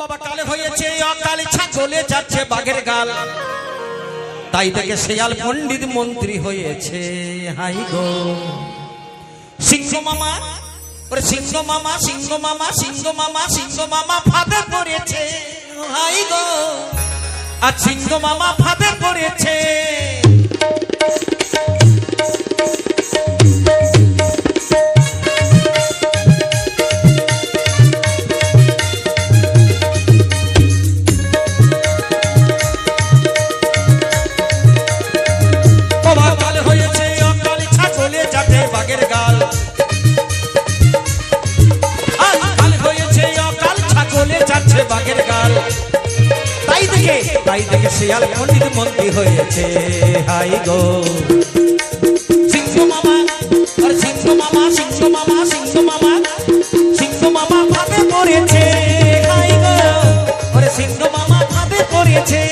বাবা কালে হয়েছে অকাল ছাগলে যাচ্ছে বাঘের গাল তাই থেকে শেয়াল পণ্ডিত মন্ত্রী হয়েছে হাই গো সিংহ মামা ওরে সিংহ মামা সিংহ মামা সিংহ মামা সিংহ মামা ফাঁদে পড়েছে হাই গো আর সিংহ মামা ফাঁদে পড়েছে বাঘের গাল তাই দেখে শেয়াল পণ্ডিত মন্ত্রী হয়েছে হাই গো সিংহ মামা আর সিংহ মামা সিংহ মামা সিংহ মামা সিংহ মামা ফাঁদে পড়েছে হাই গো ওরে সিংহ মামা ফাঁদে পড়েছে